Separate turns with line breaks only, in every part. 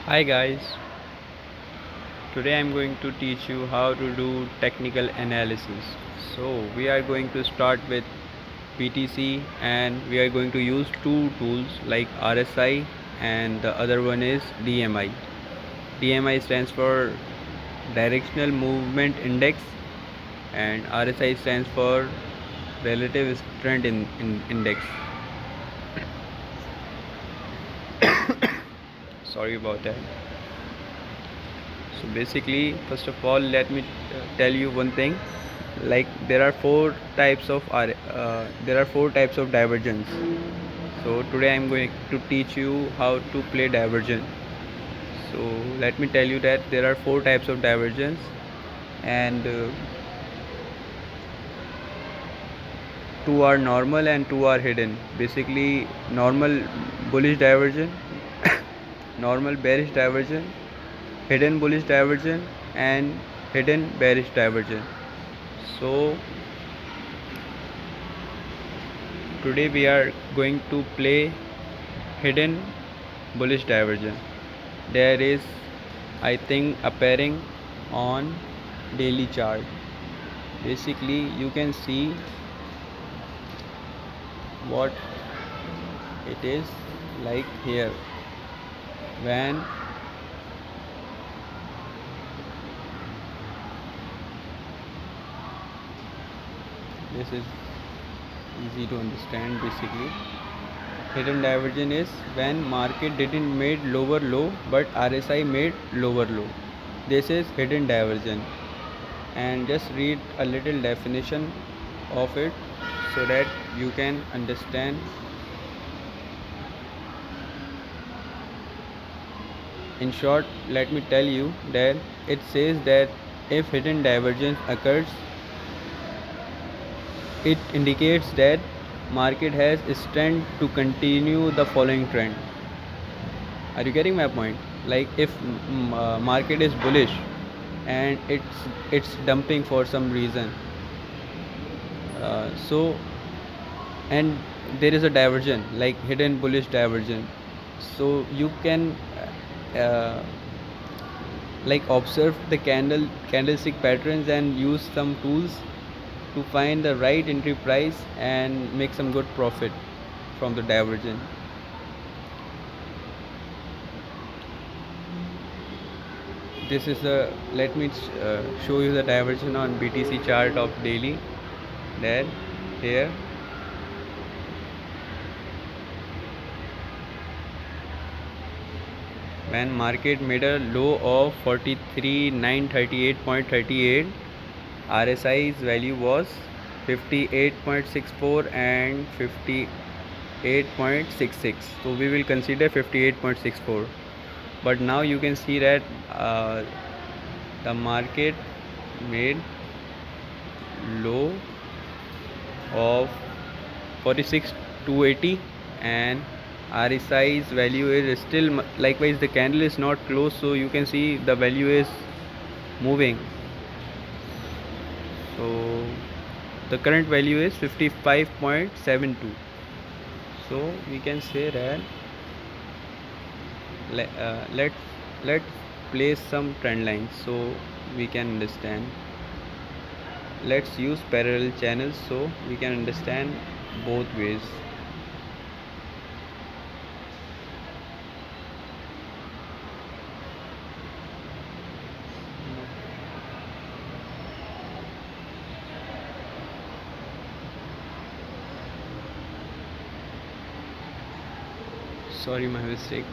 Hi guys, today I'm going to teach you how to do technical analysis. So we are going to start with PTC and we are going to use two tools like RSI and the other one is DMI. DMI stands for Directional Movement Index and RSI stands for Relative Strength Index. Sorry about that. So basically, first of all, let me tell you one thing. Like there are four types of divergence. So today I'm going to teach you how to play divergence. So let me tell you that there are four types of divergence, and two are normal and two are hidden. Basically, normal bullish divergence, normal bearish divergence, hidden bullish divergence, and hidden bearish divergence. So today we are going to play hidden bullish divergence. There is, I think, appearing on daily chart. Basically you can see what it is like here. When this is easy to understand. Basically, hidden divergence is when market didn't made lower low but RSI made lower low. This is hidden divergence. And just read a little definition of it so that you can understand. In short, let me tell you that it says that if hidden divergence occurs, it indicates that market has strength to continue the following trend. Are you getting my point? Like if market is bullish and it's dumping for some reason, so and there is a divergence like hidden bullish divergence, so you can uh, like observe the candlestick patterns and use some tools to find the right entry price and make some good profit from the divergence. This is a let me show you the divergence on BTC chart of daily. There, here, when market made a low of 43,938.38, RSI's value was 58.64 and 58.66. So we will consider 58.64. But now you can see that the market made low of 46,280 and RSI's value is still likewise the candle is not closed, so you can see the value is moving. So the current value is 55.72. So we can say that let's place some trend lines so we can understand. Let's use parallel channels so we can understand both ways. Sorry, my mistake.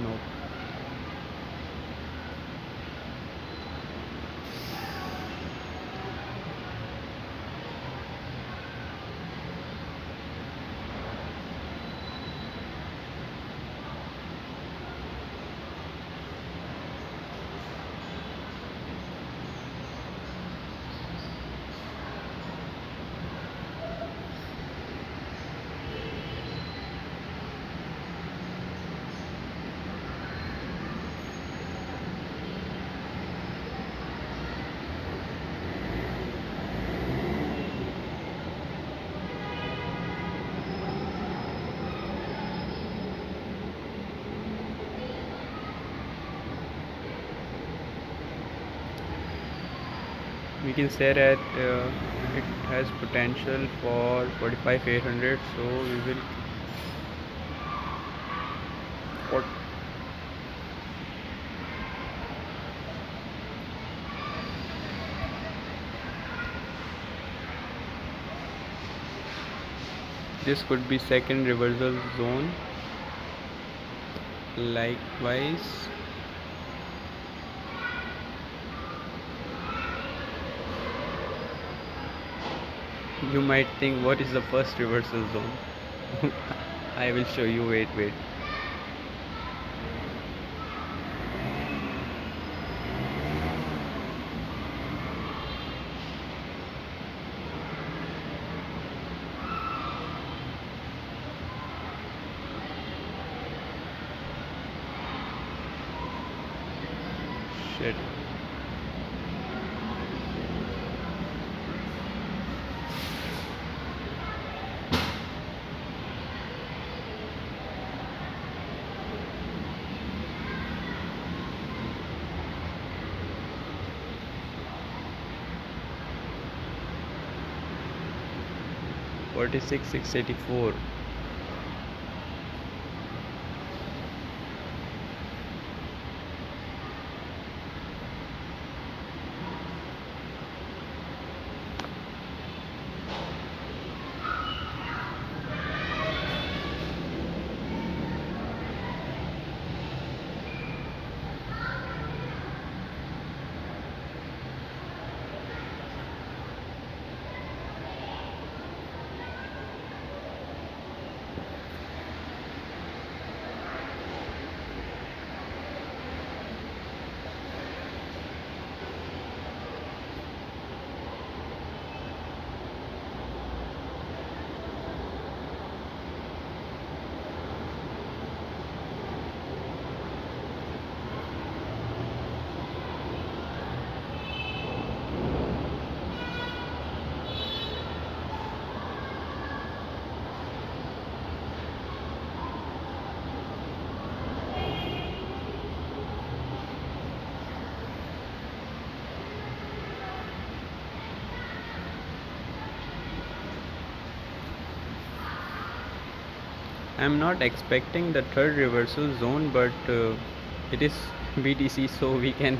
No. we can say that it has potential for 45,800, so we will what this could be second reversal zone. Likewise, you might think what is the first reversal zone. I will show you. Wait. Shit. $46,684. I'm not expecting the third reversal zone, but it is BTC, so we can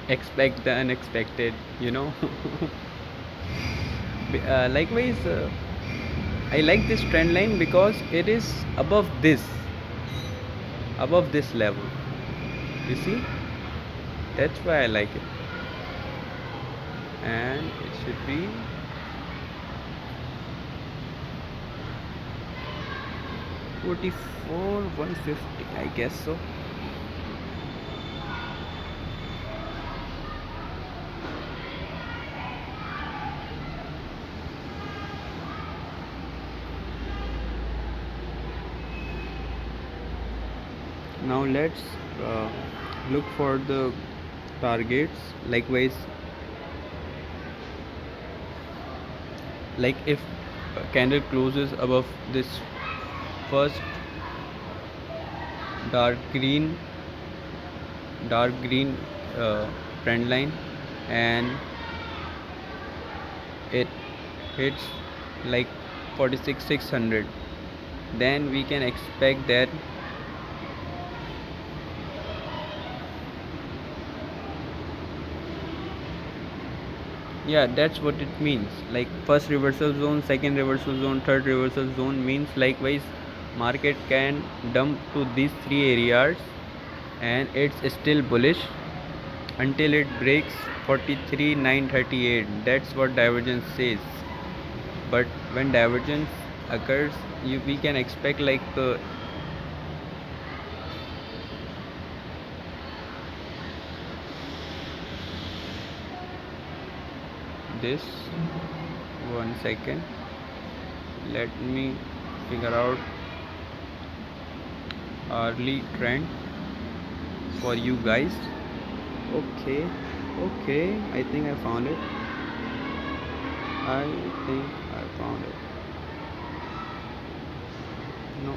expect the unexpected, you know. Likewise, I like this trend line because it is above this level. You see, that's why I like it, and it should be 44 150, I guess so. Now let's look for the targets. Likewise, like if a candle closes above this first dark green trend line, and it hits like 46,600, then we can expect that yeah, that's what it means. Like first reversal zone, second reversal zone, third reversal zone means likewise market can dump to these three areas and it's still bullish until it breaks 43,938. That's what divergence says. But when divergence occurs, we can expect like this. 1 second, let me figure out early trend for you guys. Okay, I think I found it. No,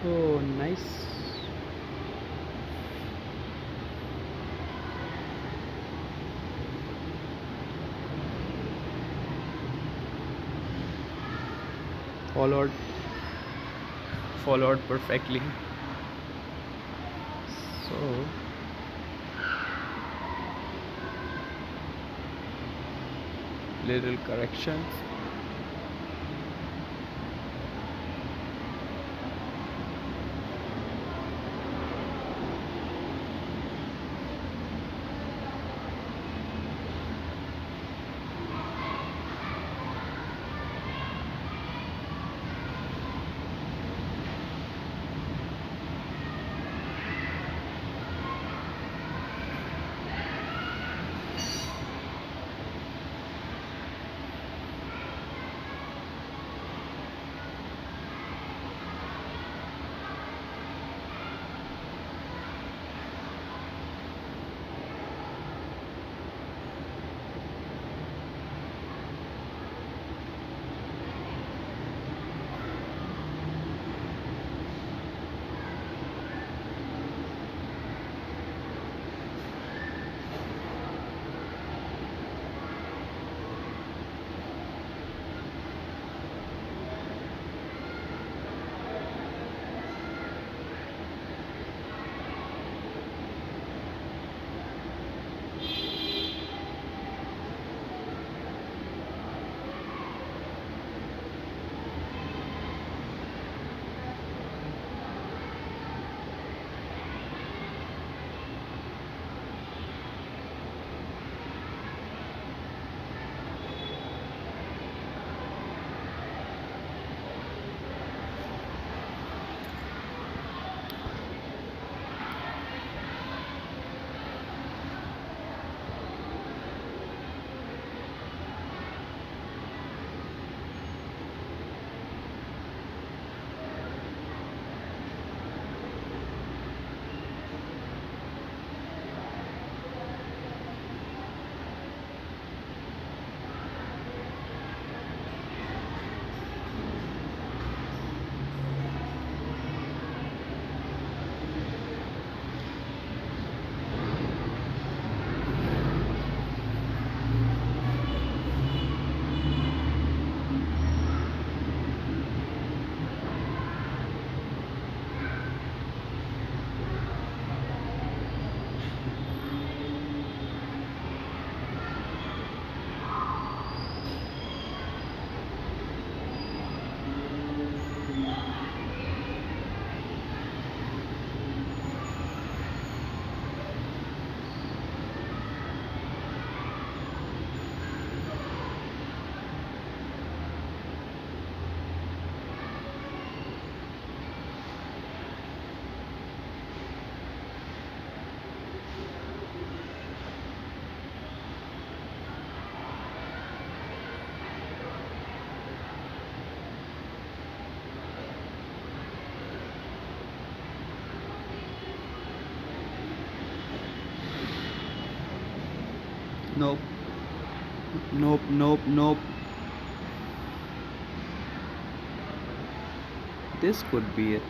Oh, nice. Followed, followed perfectly. So, little corrections. Nope, nope, nope, nope. This could be it.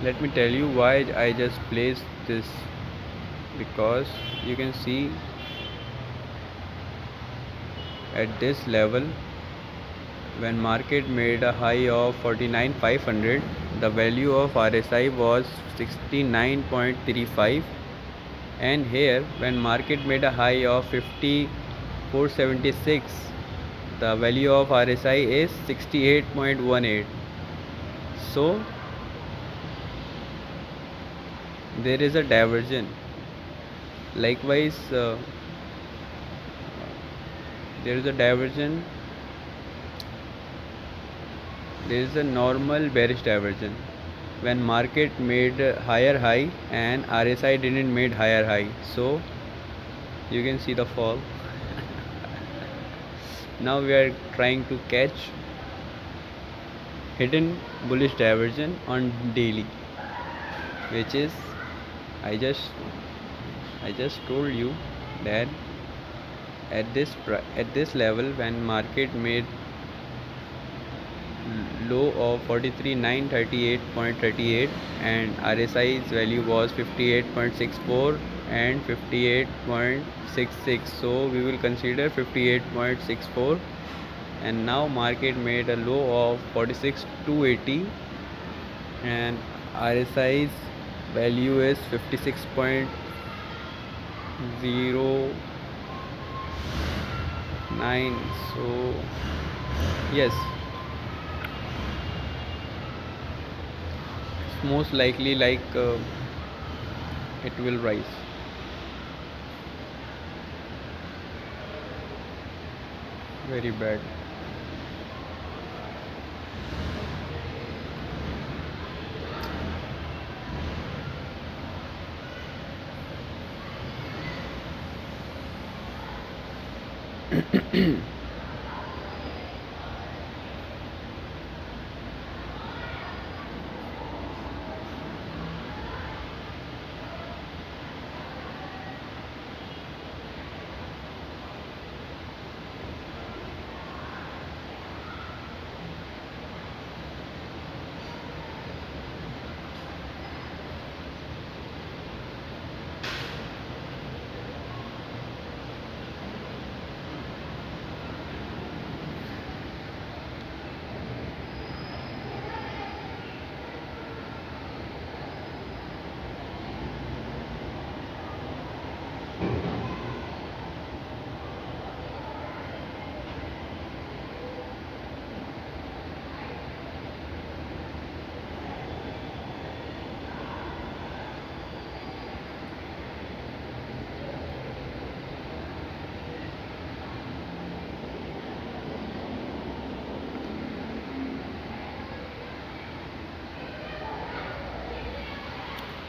Let me tell you why I just placed this, because you can see at this level, when market made a high of 49,500, the value of RSI was 69.35, and here when market made a high of 5476, the value of RSI is 68.18. So there is a divergence. Likewise, there is a diversion, there is a normal bearish diversion when market made higher high and RSI didn't made higher high, so you can see the fall. Now we are trying to catch hidden bullish diversion on daily, which is I just I just told you that at this level when market made low of 43,938.38 and RSI's value was 58.64 and 58.66, so we will consider 58.64, and now market made a low of 46,280 and RSI's value is 56.09. So yes, most likely it will rise. Very bad.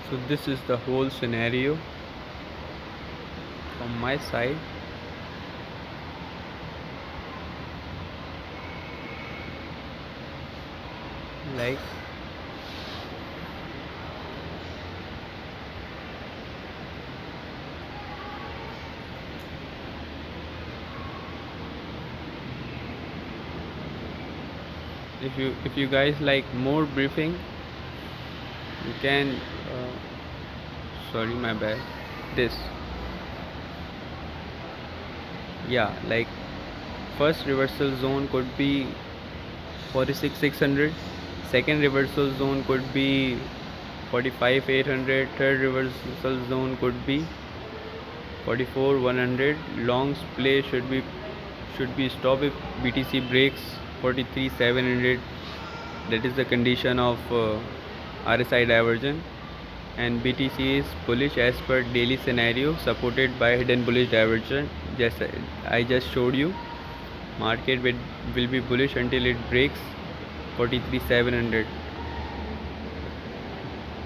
So this is the whole scenario from my side. Like if you guys like more briefing, you can sorry, my bad. This, yeah, like first reversal zone could be 46,600, second reversal zone could be 45,800, third reversal zone could be 44,100. Longs play should be stopped if BTC breaks 43,700. That is the condition of RSI diversion, and BTC is bullish as per daily scenario, supported by hidden bullish diversion. Just I just showed you, market will be bullish until it breaks 43,700.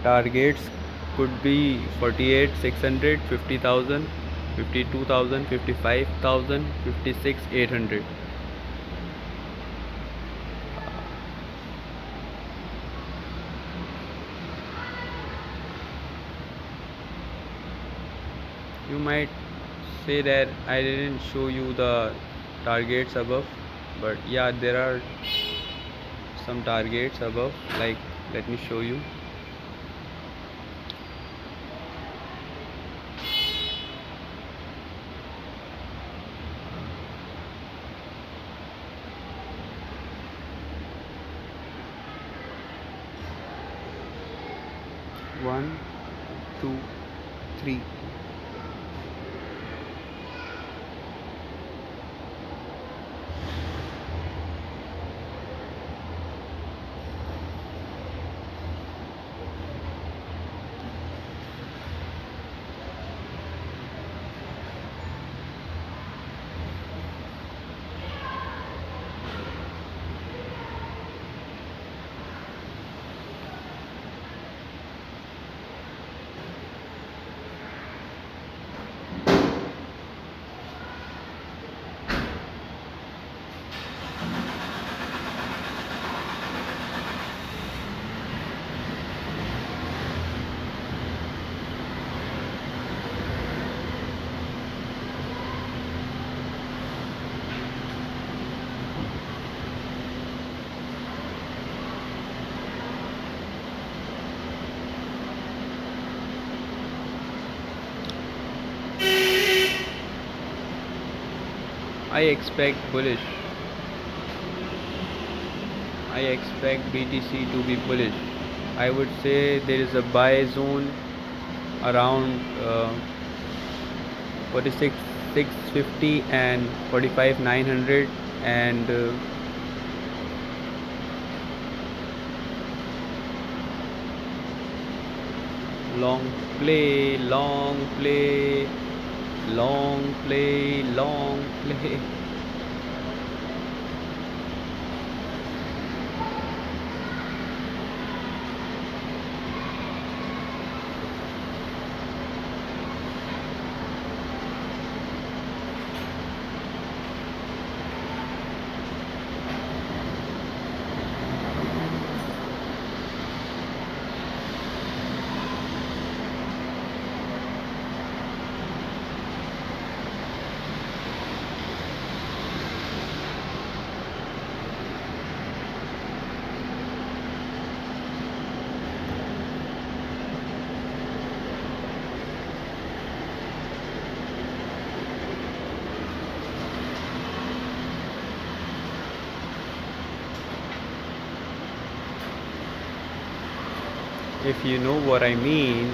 Targets could be 48,600, 50,000, 52,000, 55,000, 56,800. You might say that I didn't show you the targets above, but yeah, there are some targets above. Like, let me show you. One, two, three. I expect bullish. I expect BTC to be bullish. I would say there is a buy zone around 46 650 and 45 900, and long play, long play, long play, long play. If you know what I mean.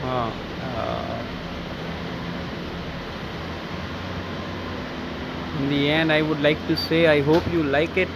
uh, uh, in the end, I would like to say I hope you like it.